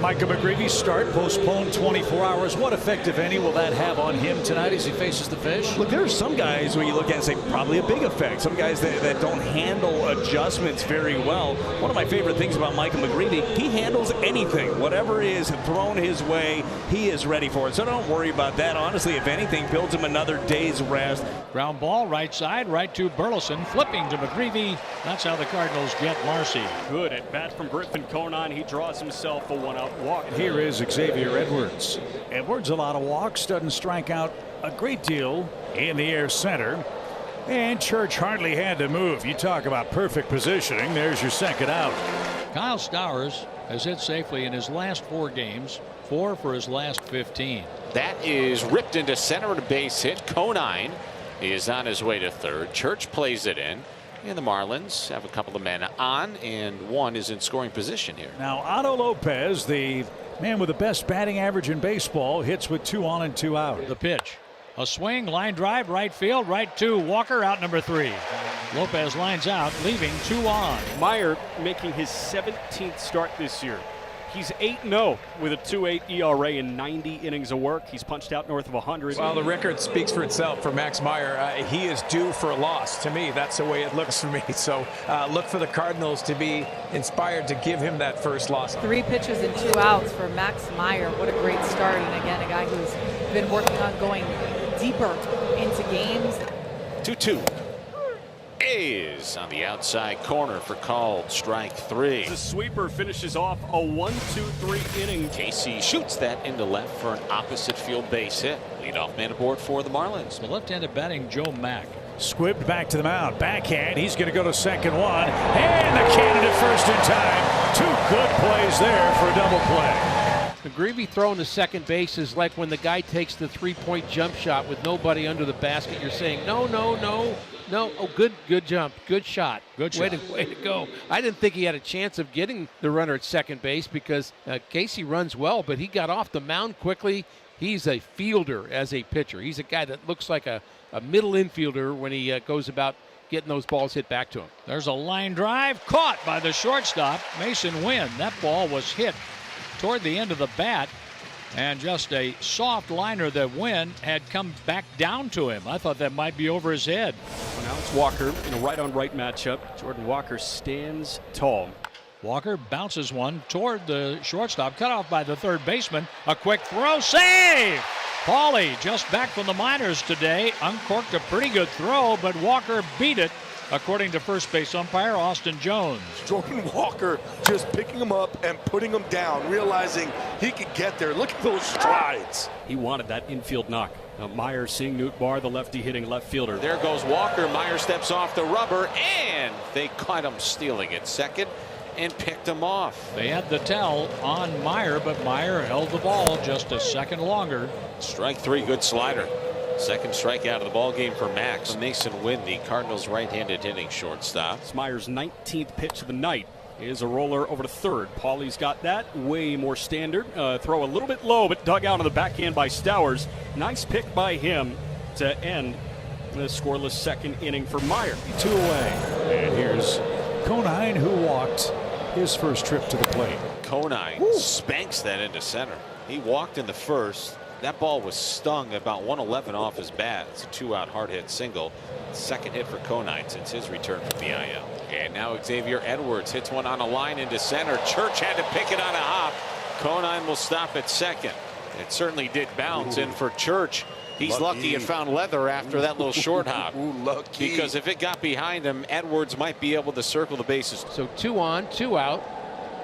Michael McGreevy's start postponed 24 hours. What effect, if any, will that have on him tonight as he faces the Fish? Look, there are some guys where you look at and say probably a big effect. Some guys that don't handle adjustments very well. One of my favorite things about Michael McGreevy, he handles anything. Whatever is thrown his way, he is ready for it. So don't worry about that. Honestly, if anything, builds him another day's rest. Ground ball, right side, right to Burleson, flipping to McGreevy. That's how the Cardinals get Marcy. Good at bat from Griffin Conine. He draws himself a one-out walk. Here is Xavier Edwards. Edwards, a lot of walks, doesn't strike out a great deal in the air center. And Church hardly had to move. You talk about perfect positioning. There's your second out. Kyle Stowers has hit safely in his last 4 games, 4 for his last 15. That is ripped into center and a base hit. Conine is on his way to third. Church plays it in. And the Marlins have a couple of men on, and one is in scoring position here. Now Otto Lopez, the man with the best batting average in baseball, hits with 2 on and 2 out. The pitch. A swing, line drive, right field, right to Walker, out number 3. Lopez lines out, leaving 2 on. Meyer making his 17th start this year. He's 8-0 with a 2.8 ERA in 90 innings of work. He's punched out north of 100. Well, the record speaks for itself for Max Meyer. He is due for a loss. To me, that's the way it looks for me. So look for the Cardinals to be inspired to give him that first loss. 3 pitches and 2 outs for Max Meyer. What a great start. And again, a guy who's been working on going deeper into games. 2-2 is on the outside corner for called strike 3. The sweeper finishes off a 1-2-3 inning. Casey shoots that into left for an opposite field base hit. Leadoff man aboard for the Marlins. The left-handed batting Joe Mack. Squibbed back to the mound. Backhand. He's going to go to second one. And the candidate first in time. 2 good plays there for a double play. McGreevy throwing to second base is like when the guy takes the 3-point jump shot with nobody under the basket. You're saying, no, no, no, no. Oh, good jump. Good shot. Good shot. Way to go. I didn't think he had a chance of getting the runner at second base because Casey runs well, but he got off the mound quickly. He's a fielder as a pitcher. He's a guy that looks like a middle infielder when he goes about getting those balls hit back to him. There's a line drive caught by the shortstop, Mason Wynn. That ball was hit toward the end of the bat, and just a soft liner that Wynn had come back down to him. I thought that might be over his head. Well, now it's Walker in a right-on-right matchup. Jordan Walker stands tall. Walker bounces one toward the shortstop, cut off by the third baseman. A quick throw, save! Paulie, just back from the minors today, uncorked a pretty good throw, but Walker beat it, according to first base umpire Austin Jones. Jordan Walker just picking him up and putting him down, realizing he could get there. Look at those strides. He wanted that infield knock. Now Meyer seeing Newt Barr, the lefty hitting left fielder. There goes Walker. Meyer steps off the rubber, and they caught him stealing at second and picked him off. They had the tell on Meyer, but Meyer held the ball just a second longer. Strike 3, good slider. Second strikeout of the ball game for Max. Mason Wynn, the Cardinals right-handed hitting shortstop. It's Meyer's 19th pitch of the night is a roller over to third. Paulie's got that way more standard. Throw a little bit low, but dug out on the backhand by Stowers. Nice pick by him to end the scoreless second inning for Meyer. 2 away. And here's Conine, who walked his first trip to the plate. Conine spanks that into center. He walked in the first. That ball was stung about 111 off his bat. It's a 2-out hard hit single. Second hit for Conine since his return from the IL. And now Xavier Edwards hits one on a line into center. Church had to pick it on a hop. Conine will stop at second. It certainly did bounce. And for Church, he's lucky it found leather after that little short hop. Lucky. Because if it got behind him, Edwards might be able to circle the bases. So 2 on, 2 out.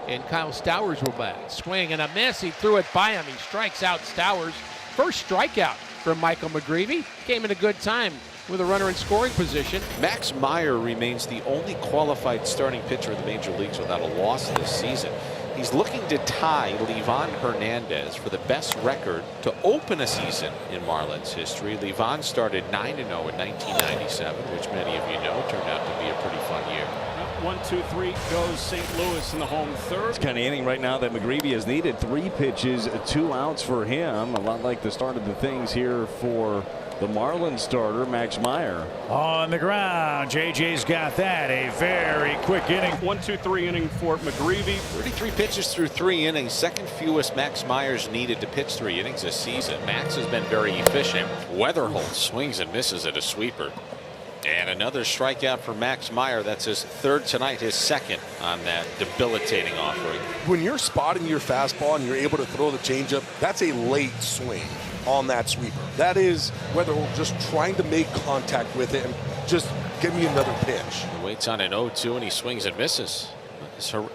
And Kyle Stowers will bat. Swing and a miss. He threw it by him. He strikes out Stowers. First strikeout from Michael McGreevy. Came in a good time with a runner in scoring position. Max Meyer remains the only qualified starting pitcher in the major leagues without a loss this season. He's looking to tie Livan Hernandez for the best record to open a season in Marlins history. Livan started 9-0 in 1997, which many of you know turned out to be a pretty fun year. 1-2-3 goes St. Louis in the home third. It's kind of inning right now that McGreevy has needed. 3 pitches, 2 outs for him. A lot like the start of the things here for The Marlins starter, Max Meyer. On the ground, JJ's got that. A very quick inning. 1-2-3 inning for McGreevy. 33 pitches through 3 innings, second fewest Max Myers needed to pitch 3 innings this season. Max has been very efficient. Weatherholt swings and misses at a sweeper. And another strikeout for Max Meyer. That's his 3rd tonight, his 2nd on that debilitating offering. When you're spotting your fastball and you're able to throw the changeup, that's a late swing on that sweeper. That is Weatherholt just trying to make contact with it and just give me another pitch. He waits on an 0-2 and he swings and misses.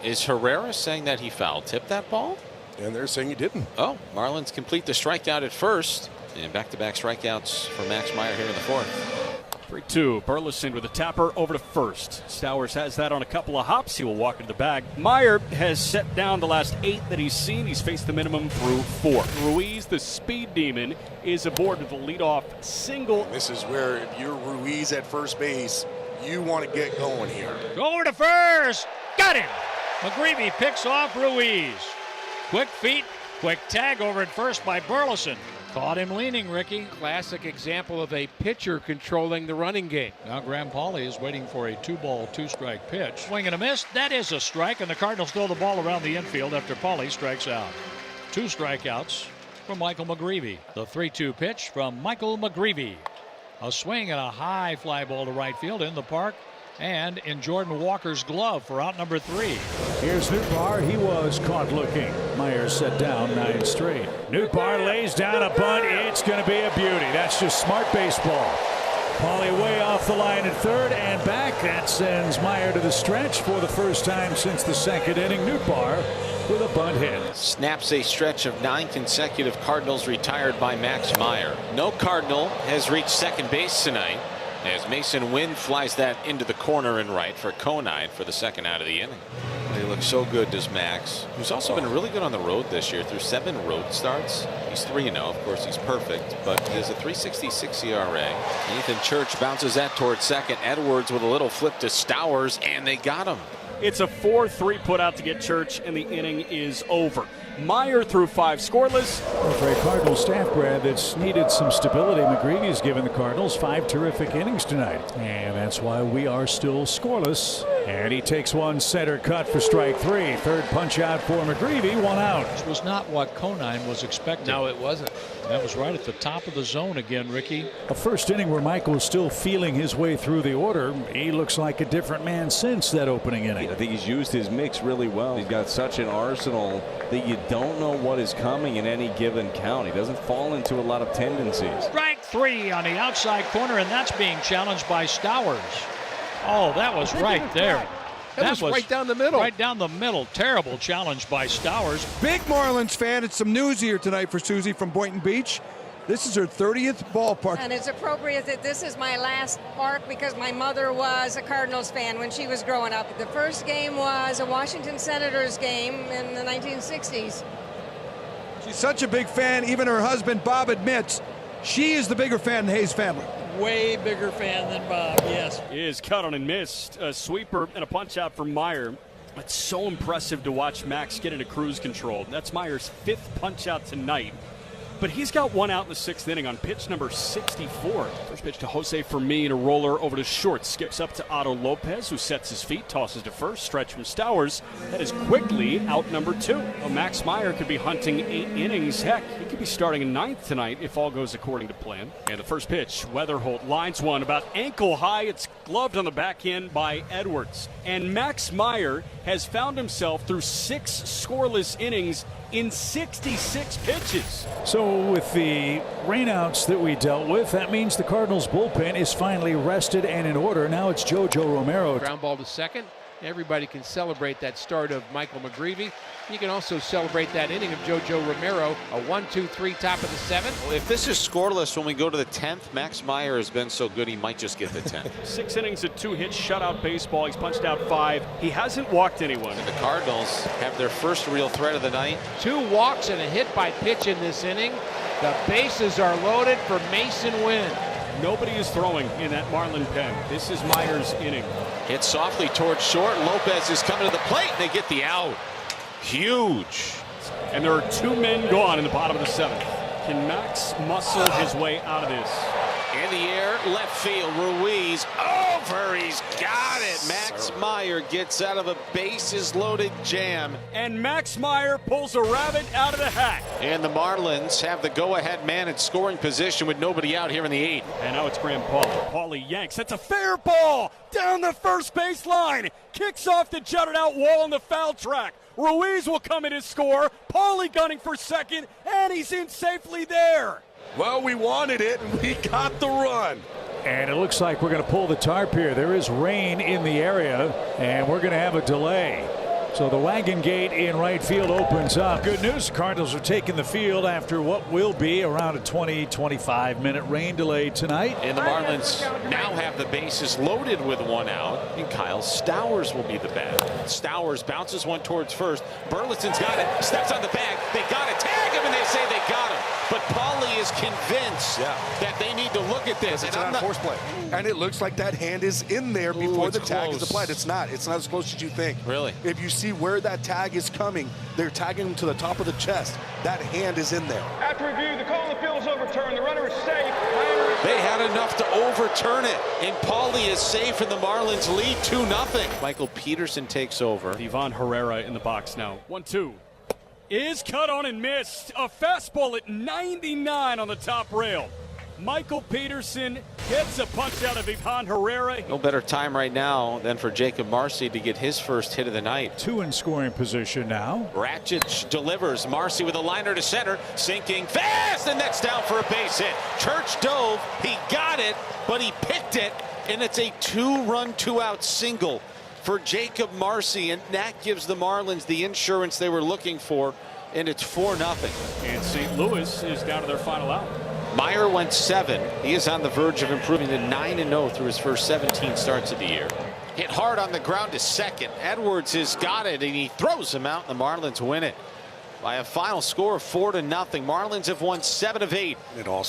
Is Herrera saying that he foul tipped that ball? And they're saying he didn't. Oh, Marlins complete the strikeout at first. And back-to-back strikeouts for Max Meyer here in the 4th. 3-2. Burleson with a tapper over to first. Stowers has that on a couple of hops. He will walk into the bag. Meyer has set down the last 8 that he's seen. He's faced the minimum through 4. Ruiz, the speed demon, is aboard with the leadoff single. This is where if you're Ruiz at first base, you want to get going here. Go over to first. Got him. McGreevy picks off Ruiz. Quick feet, quick tag over at first by Burleson. Caught him leaning, Ricky. Classic example of a pitcher controlling the running game. Now Graham Pauley is waiting for a 2-ball, 2-strike pitch. Swing and a miss. That is a strike, and the Cardinals throw the ball around the infield after Pauley strikes out. 2 strikeouts from Michael McGreevy. The 3-2 pitch from Michael McGreevy. A swing and a high fly ball to right field in the park and in Jordan Walker's glove for out number 3. Here's Nootbaar. He was caught looking. Myers set down 9 straight. Nootbaar lays down a bunt. It's going to be a beauty. That's just smart baseball. Pauley way off the line at 3rd and back. That sends Meyer to the stretch for the first time since the 2nd inning. Nootbaar with a bunt hit. Snaps a stretch of 9 consecutive Cardinals retired by Max Meyer. No Cardinal has reached second base tonight, as Mason Wynn flies that into the corner and right for Conine for the 2nd out of the inning. They look so good, does Max, who's also been really good on the road this year through 7 road starts. He's 3-0. Of course, he's perfect, but he has a 3.66 ERA. Nathan Church bounces that towards second. Edwards with a little flip to Stowers, and they got him. It's a 4-3 put out to get Church, and the inning is over. Meyer threw 5 scoreless. Well, for a Cardinals staff, Brad, that's needed some stability, McGreevy's given the Cardinals 5 terrific innings tonight. And that's why we are still scoreless. And he takes one center cut for strike 3. 3rd punch out for McGreevy, 1 out. This was not what Conine was expecting. No, it wasn't. That was right at the top of the zone again, Ricky. A first inning where Michael was still feeling his way through the order. He looks like a different man since that opening inning. I think he's used his mix really well. He's got such an arsenal that you don't know what is coming in any given count. He doesn't fall into a lot of tendencies. Strike 3 on the outside corner, and that's being challenged by Stowers. Oh, that was right there. That was right down the middle. Right down the middle. Terrible challenge by Stowers. Big Marlins fan. It's some news here tonight for Susie from Boynton Beach. This is her 30th ballpark. And it's appropriate that this is my last park because my mother was a Cardinals fan when she was growing up. The first game was a Washington Senators game in the 1960s. She's such a big fan. Even her husband, Bob, admits she is the bigger fan in the Hayes family. Way bigger fan than Bob, yes. Is cut on and missed. A sweeper and a punch out for Meyer. It's so impressive to watch Max get into cruise control. That's Meyer's 5th punch out tonight. But he's got 1 out in the 6th inning on pitch number 64. First pitch to Jose Fermin, a roller over to short. Skips up to Otto Lopez, who sets his feet, tosses to first. Stretch from Stowers. That is quickly out number 2. Well, Max Meyer could be hunting 8 innings. Heck, he could be starting in 9th tonight if all goes according to plan. And the first pitch, Weatherholt lines one about ankle high. It's gloved on the back end by Edwards. And Max Meyer has found himself through 6 scoreless innings in 66 pitches. So with the rainouts that we dealt with, that means the Cardinals bullpen is finally rested and in order. Now it's JoJo Romero. Ground ball to second. Everybody can celebrate that start of Michael McGreevy. You can also celebrate that inning of JoJo Romero, a 1-2-3 top of the 7th. Well, if this is scoreless when we go to the 10th, Max Meyer has been so good he might just get the 10th. 6 innings of 2 hits, shutout baseball. He's punched out 5. He hasn't walked anyone. And the Cardinals have their first real threat of the night. 2 walks and a hit by pitch in this inning. The bases are loaded for Mason Wynn. Nobody is throwing in that Marlin pen. This is Meyer's inning. Hit softly towards short. Lopez is coming to the plate, and they get the out. Huge. And there are 2 men gone in the bottom of the 7th. Can Max muscle his way out of this? In the air, left field, Ruiz over, he's got it. Max Meyer gets out of a bases-loaded jam. And Max Meyer pulls a rabbit out of the hat. And the Marlins have the go-ahead man in scoring position with nobody out here in the 8th. And now it's Graham Pauley. Pauley yanks. That's a fair ball down the first base line. Kicks off the jutted out wall on the foul track. Ruiz will come in to score. Pauley gunning for second, and he's in safely there. Well, we wanted it, and we got the run. And it looks like we're going to pull the tarp here. There is rain in the area, and we're going to have a delay. So the wagon gate in right field opens up. Good news, Cardinals are taking the field after what will be around a 20-25 minute rain delay tonight. And the Marlins now have the bases loaded with one out, and Kyle Stowers will be the bat. Stowers bounces one towards first. Burleson's got it, steps on the bag. They got it, tag him, and they say they got him. But Pauley is convinced that they need to look at this. It's not a force play. And it looks like that hand is in there before the tag is applied. It's not. It's not as close as you think. Really? If you see where that tag is coming, they're tagging him to the top of the chest. That hand is in there. After review, the call on the field is overturned. The runner is safe. They had enough to overturn it, and Pauley is safe, and the Marlins lead 2-0. Michael Peterson takes over. Ivan Herrera in the box now. 1-2. Is cut on and missed. A fastball at 99 on the top rail. Michael Peterson gets a punch out of Ivan Herrera. No better time right now than for Jacob Marcy to get his first hit of the night. 2 in scoring position now. Ratchett delivers. Marcy with a liner to center, sinking fast, and that's down for a base hit. Church dove, he got it, but he picked it, and it's a 2-run, 2-out single for Jacob Marcy, and that gives the Marlins the insurance they were looking for, and it's 4-0. And St. Louis is down to their final out. Meyer went 7. He is on the verge of improving to 9-0 through his first 17 starts of the year. Hit hard on the ground to second. Edwards has got it, and he throws him out, and the Marlins win it by a final score of 4-0. Marlins have won 7 of 8. It all